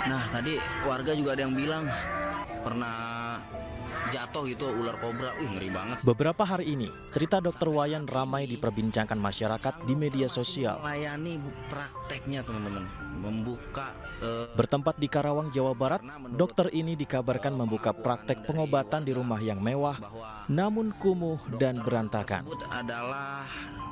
Nah, tadi warga juga ada yang bilang pernah jatuh gitu ular kobra. Ngeri banget. Beberapa hari ini, cerita Dr. Wayan ramai diperbincangkan masyarakat di media sosial. Melayani prakteknya, teman-teman. Membuka Bertempat di Karawang, Jawa Barat, dokter ini dikabarkan membuka praktek pengobatan di rumah yang mewah, namun kumuh dan berantakan. Adalah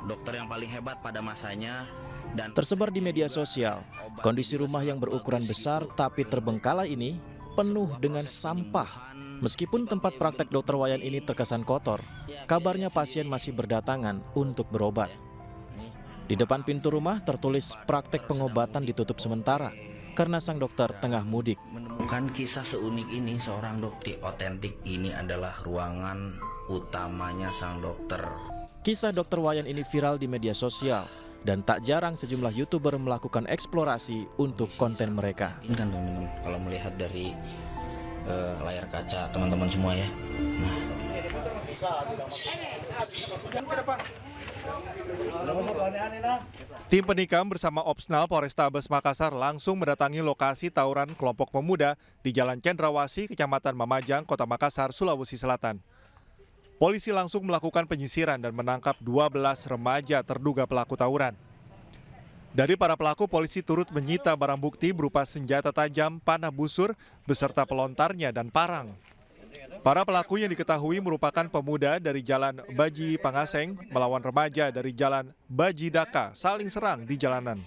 dokter yang paling hebat pada masanya. Dan Tersebar di media sosial, kondisi rumah yang berukuran besar tapi terbengkalai ini penuh dengan sampah. Meskipun tempat praktek Dr. Wayan ini terkesan kotor, kabarnya pasien masih berdatangan untuk berobat. Di depan pintu rumah tertulis praktek pengobatan ditutup sementara karena sang dokter tengah mudik. Menemukan kisah seunik ini, seorang dokter otentik ini adalah ruangan utamanya sang dokter. Kisah Dr. Wayan ini viral di media sosial dan tak jarang sejumlah YouTuber melakukan eksplorasi untuk konten mereka. Ini kan teman-teman, kalau melihat dari layar kaca teman-teman semua ya. Nah. Tim penikam bersama Opsnal Polrestabes Makassar langsung mendatangi lokasi tawuran kelompok pemuda di Jalan Cendrawasih, Kecamatan Mamajang, Kota Makassar, Sulawesi Selatan. Polisi langsung melakukan penyisiran dan menangkap 12 remaja terduga pelaku tawuran. Dari para pelaku, polisi turut menyita barang bukti berupa senjata tajam, panah busur, beserta pelontarnya dan parang. Para pelaku yang diketahui merupakan pemuda dari Jalan Baji Pangaseng melawan remaja dari Jalan Baji Daka saling serang di jalanan.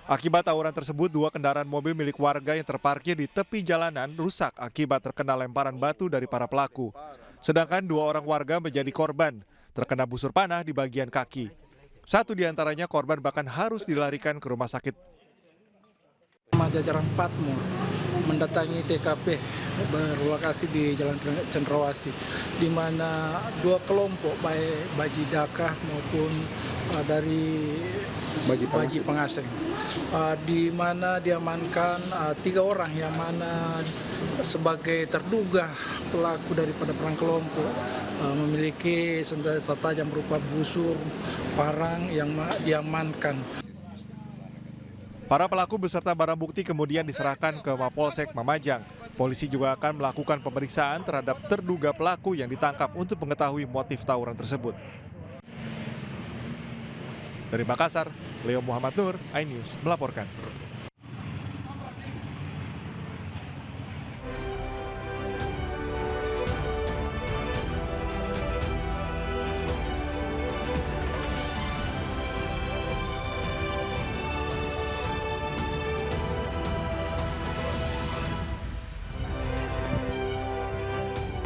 Akibat tawuran tersebut, 2 kendaraan mobil milik warga yang terparkir di tepi jalanan rusak akibat terkena lemparan batu dari para pelaku. Sedangkan 2 orang warga menjadi korban, terkena busur panah di bagian kaki. 1 di antaranya korban bahkan harus dilarikan ke rumah sakit. Jajaran Patmur mendatangi TKP berlokasi di Jalan Cendrawasih, di mana 2 kelompok baik Baji Daka maupun dari Baji Pangaseng, di mana diamankan 3 orang yang mana sebagai terduga pelaku daripada perang kelompok, memiliki senjata tajam berupa busur, parang yang diamankan. Para pelaku beserta barang bukti kemudian diserahkan ke Mapolsek Mamajang. Polisi juga akan melakukan pemeriksaan terhadap terduga pelaku yang ditangkap untuk mengetahui motif tawuran tersebut. Dari Makassar, Leo Muhammad Nur, iNews melaporkan.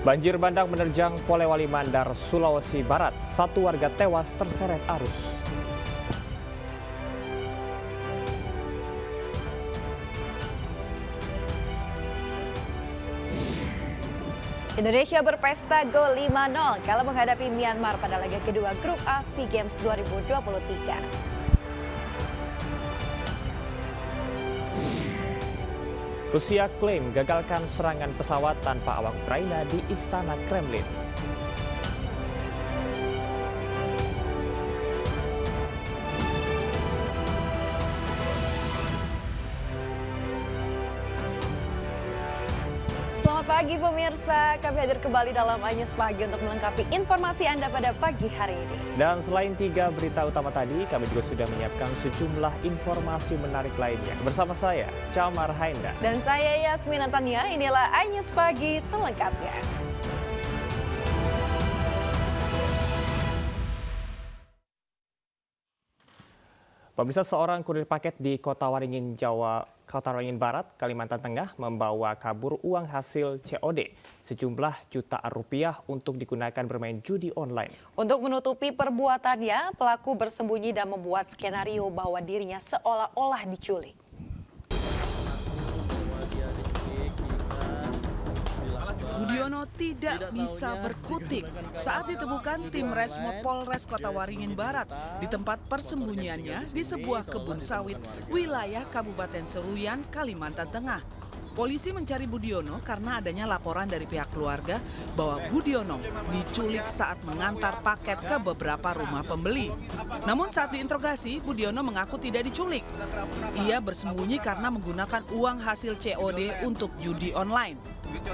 Banjir bandang menerjang Polewali Mandar, Sulawesi Barat. 1 warga tewas terseret arus. Indonesia berpesta gol 5-0 kala menghadapi Myanmar pada laga kedua Grup A SEA Games 2023. Rusia klaim gagalkan serangan pesawat tanpa awak Ukraina di Istana Kremlin. Selamat pagi pemirsa, kami hadir kembali dalam iNews Pagi untuk melengkapi informasi Anda pada pagi hari ini. Dan selain 3 berita utama tadi, kami juga sudah menyiapkan sejumlah informasi menarik lainnya. Bersama saya, Camar Hainda. Dan saya Yasmin Antania, inilah iNews Pagi selengkapnya. Pemirsa, seorang kurir paket di Kota Waringin Barat, Kalimantan Tengah membawa kabur uang hasil COD sejumlah jutaan rupiah untuk digunakan bermain judi online. Untuk menutupi perbuatannya, pelaku bersembunyi dan membuat skenario bahwa dirinya seolah-olah diculik. Budiono tidak bisa berkutik saat ditemukan tim Resmo Polres Kota Waringin Barat di tempat persembunyiannya di sebuah kebun sawit wilayah Kabupaten Seruyan, Kalimantan Tengah. Polisi mencari Budiono karena adanya laporan dari pihak keluarga bahwa Budiono diculik saat mengantar paket ke beberapa rumah pembeli. Namun saat diinterogasi, Budiono mengaku tidak diculik. Ia bersembunyi karena menggunakan uang hasil COD untuk judi online.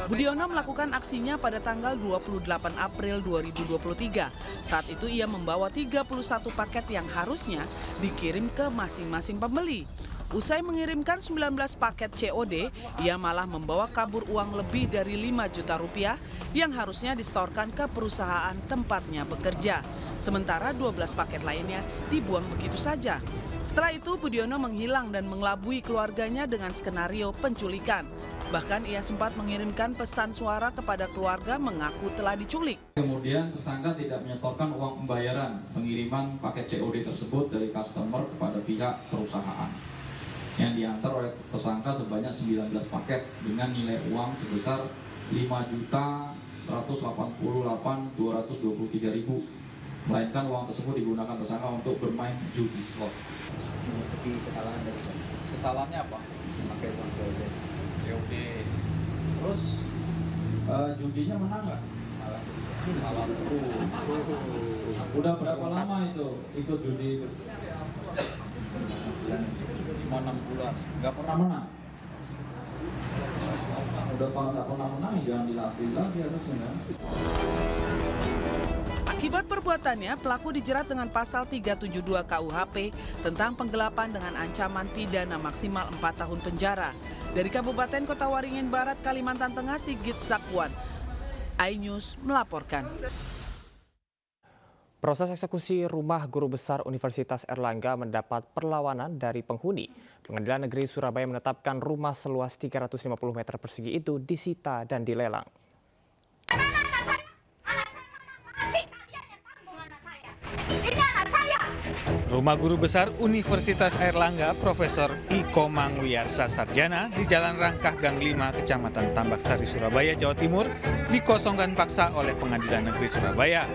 Budiono melakukan aksinya pada tanggal 28 April 2023. Saat itu ia membawa 31 paket yang harusnya dikirim ke masing-masing pembeli. Usai mengirimkan 19 paket COD, ia malah membawa kabur uang lebih dari 5 juta rupiah yang harusnya disetorkan ke perusahaan tempatnya bekerja. Sementara 12 paket lainnya dibuang begitu saja. Setelah itu Budiono menghilang dan mengelabui keluarganya dengan skenario penculikan. Bahkan ia sempat mengirimkan pesan suara kepada keluarga mengaku telah diculik. Kemudian tersangka tidak menyetorkan uang pembayaran pengiriman paket COD tersebut dari customer kepada pihak perusahaan yang diantar oleh tersangka sebanyak 19 paket dengan nilai uang sebesar 5.188.223.000, melainkan uang tersebut digunakan tersangka untuk bermain judi slot. Menutupi kesalahan dari mana? Kesalahannya apa? Memakai uang COD. COD. Terus judinya menang nggak? Malah. Udah berapa lama itu ikut judi? 5-6 bulan. Nggak pernah menang. Udah nggak pernah menang, jangan dilatih lagi harusnya. Akibat perbuatannya, pelaku dijerat dengan pasal 372 KUHP tentang penggelapan dengan ancaman pidana maksimal 4 tahun penjara. Dari Kabupaten Kota Waringin Barat, Kalimantan Tengah, Sigit Zakwan, iNews melaporkan. Proses eksekusi rumah guru besar Universitas Airlangga mendapat perlawanan dari penghuni. Pengadilan Negeri Surabaya menetapkan rumah seluas 350 meter persegi itu disita dan dilelang. Rumah Guru Besar Universitas Airlangga Profesor Iko Mangwiyarsa Sarjana di Jalan Rangkah Gang 5, Kecamatan Tambak Sari, Surabaya, Jawa Timur dikosongkan paksa oleh Pengadilan Negeri Surabaya.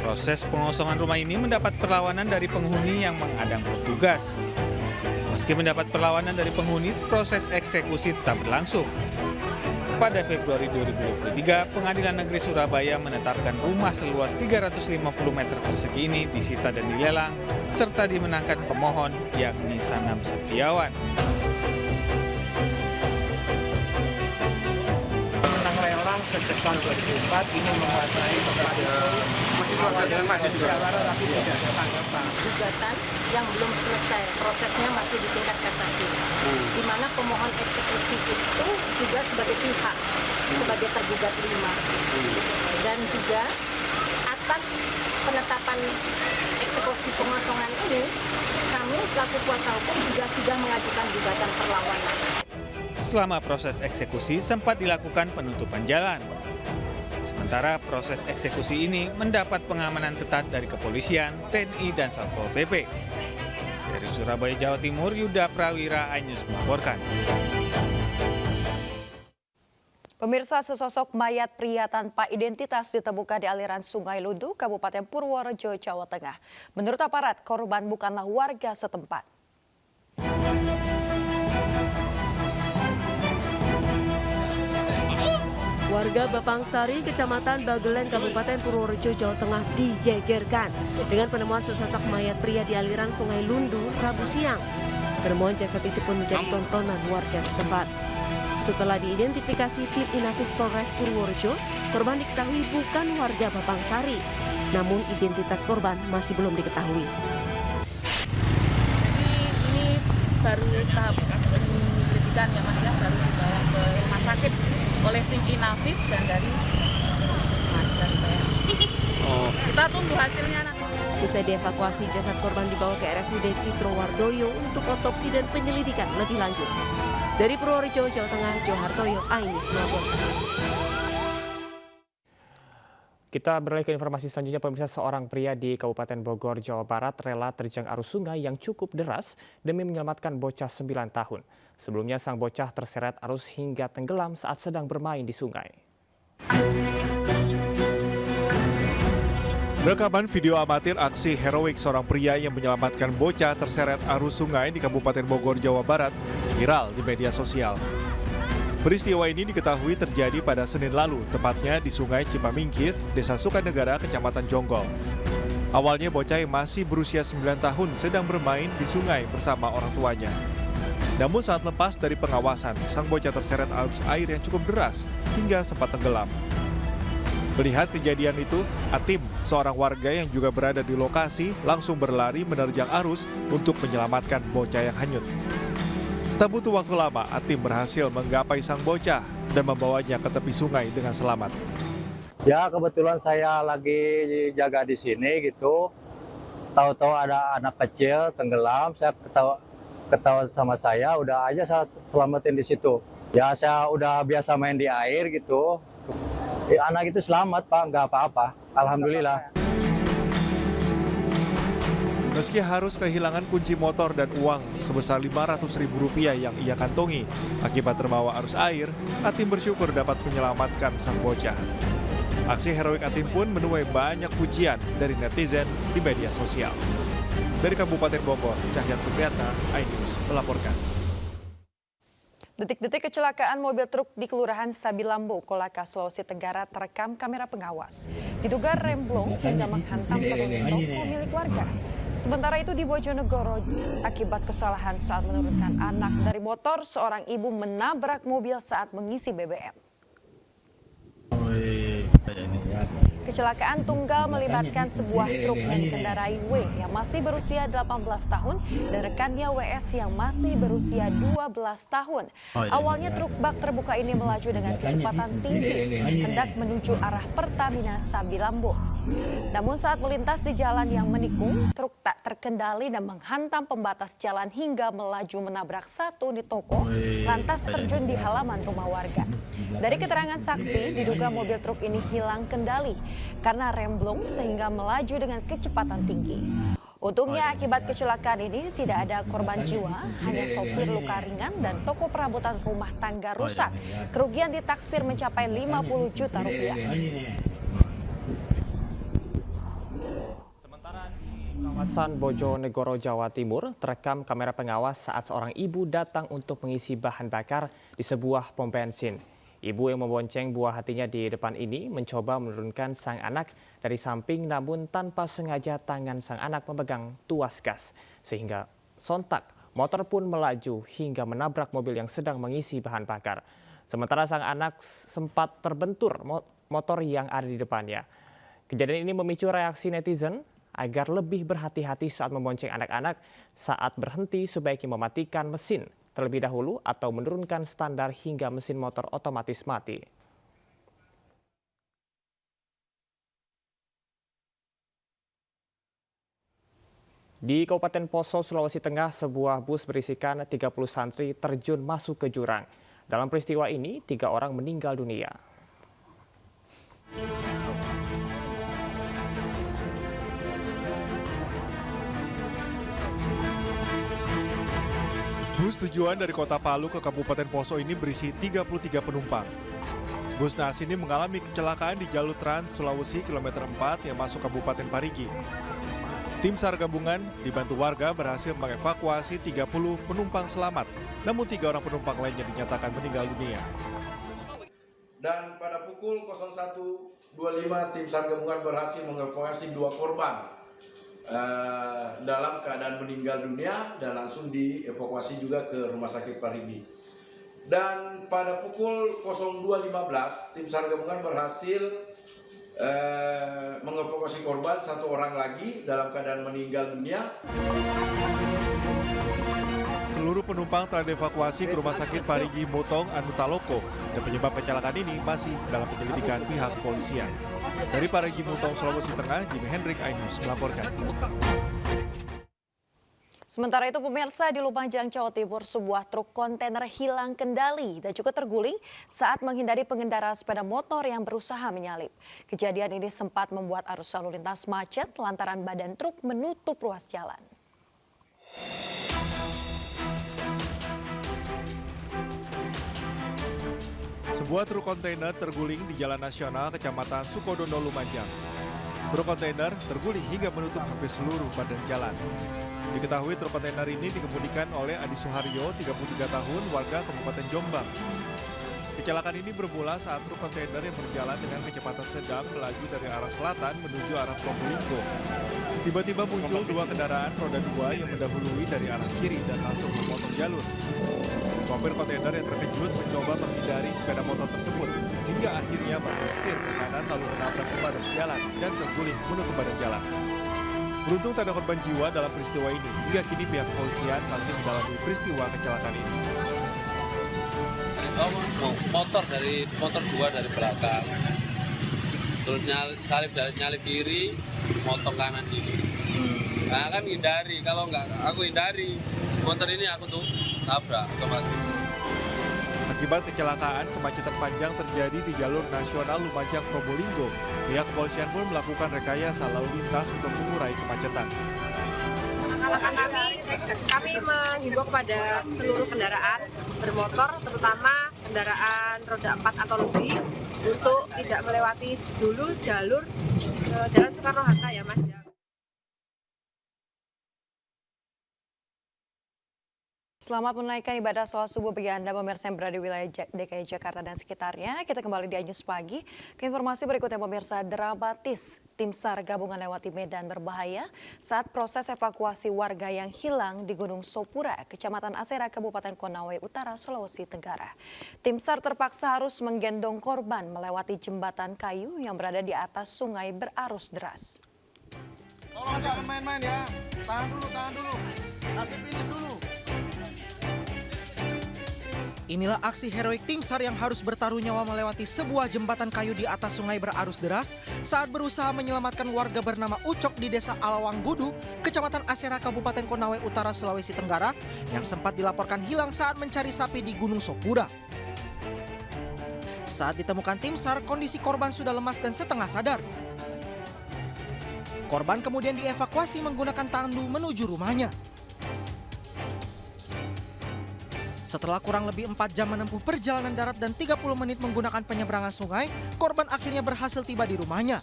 Proses pengosongan rumah ini mendapat perlawanan dari penghuni yang menghadang petugas. Meski mendapat perlawanan dari penghuni, proses eksekusi tetap berlangsung. Pada Februari 2023, Pengadilan Negeri Surabaya menetapkan rumah seluas 350 meter persegi ini disita dan dilelang, serta dimenangkan pemohon yakni Sanam Setiawan. Menang lelang sejak tahun 2004 ini menguasai tapi tidak ada tanggapan. Gugatan yang belum selesai, prosesnya masih di tingkat kasasi. Di mana pemohon eksekusi itu juga sebagai pihak, sebagai tergugat 5. Dan juga atas penetapan eksekusi pengosongan ini, kami selaku kuasa hukum juga sudah mengajukan gugatan perlawanan. Selama proses eksekusi sempat dilakukan penutupan jalan. Sementara proses eksekusi ini mendapat pengamanan ketat dari kepolisian, TNI, dan Satpol PP. Dari Surabaya, Jawa Timur, Yuda Prawira, iNews melaporkan. Pemirsa, sesosok mayat pria tanpa identitas ditemukan di aliran Sungai Lundu, Kabupaten Purworejo, Jawa Tengah. Menurut aparat, korban bukanlah warga setempat. Warga Bapangsari, Kecamatan Bagelen, Kabupaten Purworejo, Jawa Tengah digegerkan dengan penemuan sesosok mayat pria di aliran Sungai Lundu Rabu siang. Penemuan jasad itu pun menjadi tontonan warga setempat. Setelah diidentifikasi tim Inafis Polres Purworejo, korban diketahui bukan warga Bapangsari, namun identitas korban masih belum diketahui. Jadi ini baru tahap penyelidikan ya Mas ya, baru dibawa ke rumah sakit oleh tim Inafis dan dari kita tunggu hasilnya nanti. Usai dievakuasi, jasad korban dibawa ke RSUD Citrowardoyo untuk otopsi dan penyelidikan lebih lanjut. Dari Purworejo, Jawa Tengah, Johartoyo, iNews melaporkan. Kita beralih ke informasi selanjutnya. Pemirsa, seorang pria di Kabupaten Bogor, Jawa Barat rela terjang arus sungai yang cukup deras demi menyelamatkan bocah 9 tahun. Sebelumnya sang bocah terseret arus hingga tenggelam saat sedang bermain di sungai. Rekaman video amatir aksi heroik seorang pria yang menyelamatkan bocah terseret arus sungai di Kabupaten Bogor, Jawa Barat viral di media sosial. Peristiwa ini diketahui terjadi pada Senin lalu, tepatnya di Sungai Cipamingkis, Desa Sukanegara, Kecamatan Jonggol. Awalnya bocah yang masih berusia 9 tahun sedang bermain di sungai bersama orang tuanya. Namun saat lepas dari pengawasan, sang bocah terseret arus air yang cukup deras hingga sempat tenggelam. Melihat kejadian itu, Atim, seorang warga yang juga berada di lokasi, langsung berlari menerjang arus untuk menyelamatkan bocah yang hanyut. Tak butuh waktu lama, Atim berhasil menggapai sang bocah dan membawanya ke tepi sungai dengan selamat. Ya, kebetulan saya lagi jaga di sini gitu. Tahu-tahu ada anak kecil tenggelam, saya ketawa sama saya, udah aja saya selamatin di situ. Ya, saya udah biasa main di air gitu. Anak itu selamat, Pak, nggak apa-apa. Alhamdulillah. Meski harus kehilangan kunci motor dan uang sebesar Rp500.000 yang ia kantongi akibat terbawa arus air, Atim bersyukur dapat menyelamatkan sang bocah. Aksi heroik Atim pun menuai banyak pujian dari netizen di media sosial. Dari Kabupaten Bogor, Cahyan Supriyatna, iNews melaporkan. Detik-detik kecelakaan mobil truk di Kelurahan Sabilambo, Kolaka, Sulawesi Tenggara terekam kamera pengawas. Diduga remblong hingga menghantam satu toko milik warga. Sementara itu di Bojonegoro, akibat kesalahan saat menurunkan anak dari motor, seorang ibu menabrak mobil saat mengisi BBM. Kecelakaan tunggal melibatkan sebuah truk yang dikendarai W yang masih berusia 18 tahun dan rekannya WS yang masih berusia 12 tahun. Awalnya truk bak terbuka ini melaju dengan kecepatan tinggi hendak menuju arah Pertamina Sabilambo. Namun saat melintas di jalan yang menikung, truk tak terkendali dan menghantam pembatas jalan hingga melaju menabrak satu unit toko, lantas terjun di halaman rumah warga. Dari keterangan saksi, diduga mobil truk ini hilang kendali karena remblong sehingga melaju dengan kecepatan tinggi. Untungnya akibat kecelakaan ini tidak ada korban jiwa, hanya sopir luka ringan dan toko perabotan rumah tangga rusak. Kerugian ditaksir mencapai Rp50 juta. Kawasan Bojonegoro, Jawa Timur, terekam kamera pengawas saat seorang ibu datang untuk mengisi bahan bakar di sebuah pom bensin. Ibu yang membonceng buah hatinya di depan ini mencoba menurunkan sang anak dari samping, namun tanpa sengaja tangan sang anak memegang tuas gas. Sehingga sontak motor pun melaju hingga menabrak mobil yang sedang mengisi bahan bakar. Sementara sang anak sempat terbentur motor yang ada di depannya. Kejadian ini memicu reaksi netizen agar lebih berhati-hati saat membonceng anak-anak. Saat berhenti sebaiknya mematikan mesin terlebih dahulu atau menurunkan standar hingga mesin motor otomatis mati. Di Kabupaten Poso, Sulawesi Tengah, sebuah bus berisikan 30 santri terjun masuk ke jurang. Dalam peristiwa ini, 3 orang meninggal dunia. Bus tujuan dari Kota Palu ke Kabupaten Poso ini berisi 33 penumpang. Bus naas ini mengalami kecelakaan di jalur Trans Sulawesi kilometer 4 yang masuk Kabupaten Parigi. Tim SAR gabungan dibantu warga berhasil mengevakuasi 30 penumpang selamat, namun 3 orang penumpang lainnya dinyatakan meninggal dunia. Dan pada pukul 01.25 tim SAR gabungan berhasil mengevakuasi 2 korban dalam keadaan meninggal dunia dan langsung dievakuasi juga ke Rumah Sakit Parigi. Dan pada pukul 02.15 tim SAR gabungan berhasil mengevakuasi korban 1 orang lagi dalam keadaan meninggal dunia. Seluruh penumpang telah dievakuasi ke Rumah Sakit Parigi Motong Anu Taloko dan penyebab kecelakaan ini masih dalam penyelidikan pihak kepolisian. Dari Parigi Motong, Sulawesi Tengah, Jimmy Hendrik, iNews melaporkan. Sementara itu pemirsa, di Lumajang, Jawa Timur, sebuah truk kontainer hilang kendali dan juga terguling saat menghindari pengendara sepeda motor yang berusaha menyalip. Kejadian ini sempat membuat arus lalu lintas macet lantaran badan truk menutup ruas jalan. Sebuah truk kontainer terguling di Jalan Nasional Kecamatan Sukodono, Lumajang. Truk kontainer terguling hingga menutup hampir seluruh badan jalan. Diketahui truk kontainer ini dikemudikan oleh Adi Suharyo, 33 tahun, warga Kabupaten Jombang. Kecelakaan ini bermula saat truk kontainer yang berjalan dengan kecepatan sedang melaju dari arah selatan menuju arah Probolinggo. Tiba-tiba muncul dua kendaraan roda 2 yang mendahului dari arah kiri dan langsung memotong jalur. Sopir kontainer yang terkejut mencoba menghindari sepeda motor tersebut hingga akhirnya bersetir ke kanan lalu menabrak pembatas jalan dan terguling menutup badan jalan. Beruntung tak ada korban jiwa dalam peristiwa ini. Hingga kini pihak kepolisian masih mendalami peristiwa kecelakaan ini. Motor dua dari belakang, terus nyalip kiri, motong kanan ini. Nah kan hindari, kalau nggak aku hindari, motor ini aku tuh tabrak otomatis. Akibat kecelakaan, kemacetan panjang terjadi di jalur nasional Lumajang Probolinggo. Pihak kepolisian pun melakukan rekayasa lalu lintas untuk mengurai kemacetan. Kami menghimbau kepada seluruh kendaraan bermotor, terutama kendaraan roda 4 atau lebih, untuk tidak melewati dulu jalur Jalan Soekarno-Hatta ya Mas. Selamat menunaikan ibadah sholat subuh bagi Anda pemirsa yang berada di wilayah DKI Jakarta dan sekitarnya. Kita kembali di News Pagi. Ke informasi berikutnya pemirsa, dramatis tim SAR gabungan lewati medan berbahaya saat proses evakuasi warga yang hilang di Gunung Sopura, Kecamatan Asera, Kabupaten Konawe Utara, Sulawesi Tenggara. Tim SAR terpaksa harus menggendong korban melewati jembatan kayu yang berada di atas sungai berarus deras. Tolong jangan main-main ya. Tahan dulu. Kasih finish dulu. Inilah aksi heroik tim SAR yang harus bertaruh nyawa melewati sebuah jembatan kayu di atas sungai berarus deras saat berusaha menyelamatkan warga bernama Ucok di Desa Alawanggudu, Kecamatan Asera, Kabupaten Konawe Utara, Sulawesi Tenggara, yang sempat dilaporkan hilang saat mencari sapi di Gunung Sopura. Saat ditemukan tim SAR, kondisi korban sudah lemas dan setengah sadar. Korban kemudian dievakuasi menggunakan tandu menuju rumahnya. Setelah kurang lebih 4 jam menempuh perjalanan darat dan 30 menit menggunakan penyeberangan sungai, korban akhirnya berhasil tiba di rumahnya.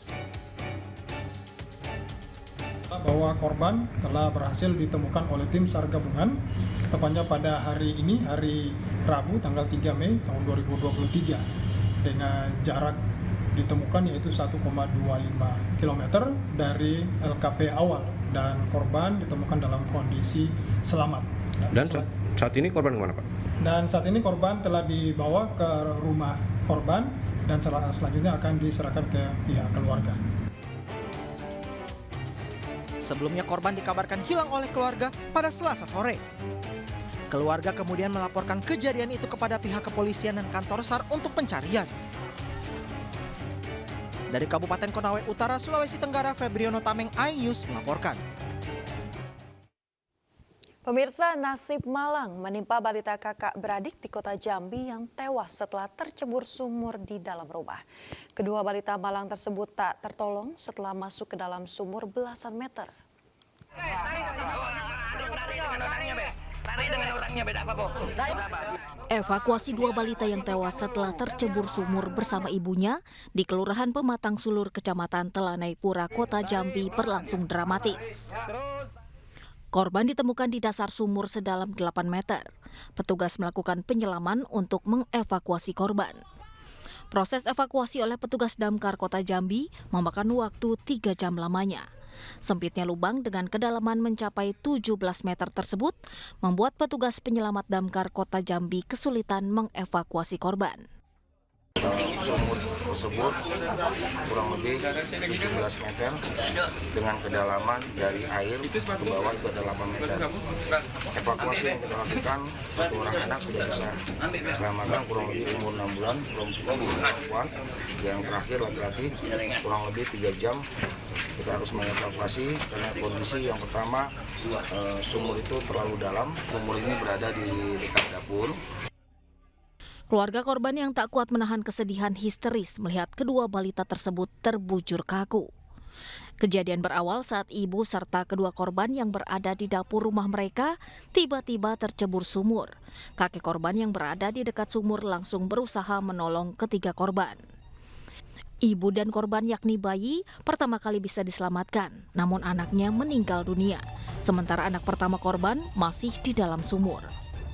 Bahwa korban telah berhasil ditemukan oleh tim SAR gabungan, tepatnya pada hari ini, hari Rabu, tanggal 3 Mei tahun 2023, dengan jarak ditemukan yaitu 1,25 km dari LKP awal, dan korban ditemukan dalam kondisi selamat. Dan saat ini korban kemana Pak? Dan saat ini korban telah dibawa ke rumah korban dan selanjutnya akan diserahkan ke pihak keluarga. Sebelumnya korban dikabarkan hilang oleh keluarga pada Selasa sore. Keluarga kemudian melaporkan kejadian itu kepada pihak kepolisian dan kantor SAR untuk pencarian. Dari Kabupaten Konawe Utara, Sulawesi Tenggara, Febriono Tameng, iNews melaporkan. Pemirsa, nasib malang menimpa balita kakak beradik di kota Jambi yang tewas setelah tercebur sumur di dalam rumah. Kedua balita malang tersebut tak tertolong setelah masuk ke dalam sumur belasan meter. Evakuasi dua balita yang tewas setelah tercebur sumur bersama ibunya di Kelurahan Pematang Sulur, Kecamatan Telanai Pura, Kota Jambi berlangsung dramatis. Korban ditemukan di dasar sumur sedalam 8 meter. Petugas melakukan penyelaman untuk mengevakuasi korban. Proses evakuasi oleh petugas damkar Kota Jambi memakan waktu 3 jam lamanya. Sempitnya lubang dengan kedalaman mencapai 17 meter tersebut membuat petugas penyelamat damkar Kota Jambi kesulitan mengevakuasi korban. Sumur tersebut kurang lebih 17 meter dengan kedalaman dari air ke bawah itu ada 8 meter. Evakuasi yang kita lakukan, satu orang anak sudah bisa selamatkan kurang lebih umur 6 bulan, belum cukup perempuan. Yang terakhir laki-laki kurang lebih 3 jam kita harus mengevakuasi karena kondisi yang pertama sumur itu terlalu dalam. Sumur ini berada di dekat dapur. Keluarga korban yang tak kuat menahan kesedihan histeris melihat kedua balita tersebut terbujur kaku. Kejadian berawal saat ibu serta kedua korban yang berada di dapur rumah mereka tiba-tiba tercebur sumur. Kakek korban yang berada di dekat sumur langsung berusaha menolong ketiga korban. Ibu dan korban yakni bayi pertama kali bisa diselamatkan, namun anaknya meninggal dunia. Sementara anak pertama korban masih di dalam sumur.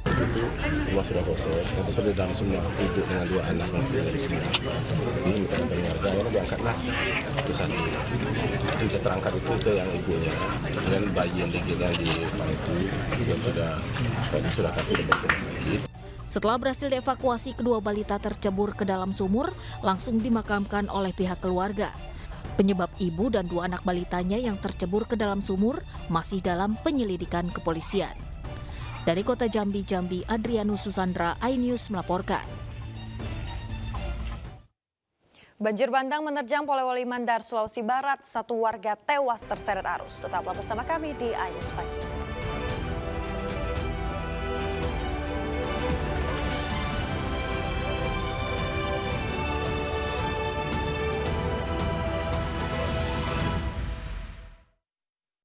Itu rumah sudah kosong, itu sudah dalam semua, ibu dengan 2 anak dari semua. Jadi minta bantuan warga, akhirnya diangkatlah itu satu. Yang bisa terangkat itu yang ibunya, dan bayi yang digilar di pangku sudah kaki dan sakit. Setelah berhasil dievakuasi, kedua balita tercebur ke dalam sumur, langsung dimakamkan oleh pihak keluarga. Penyebab ibu dan 2 anak balitanya yang tercebur ke dalam sumur masih dalam penyelidikan kepolisian. Dari Kota Jambi, Adrianus Susandra, iNews melaporkan. Banjir bandang menerjang Polewali Mandar, Sulawesi Barat. 1 warga tewas terseret arus. Tetaplah bersama kami di iNews Pagi.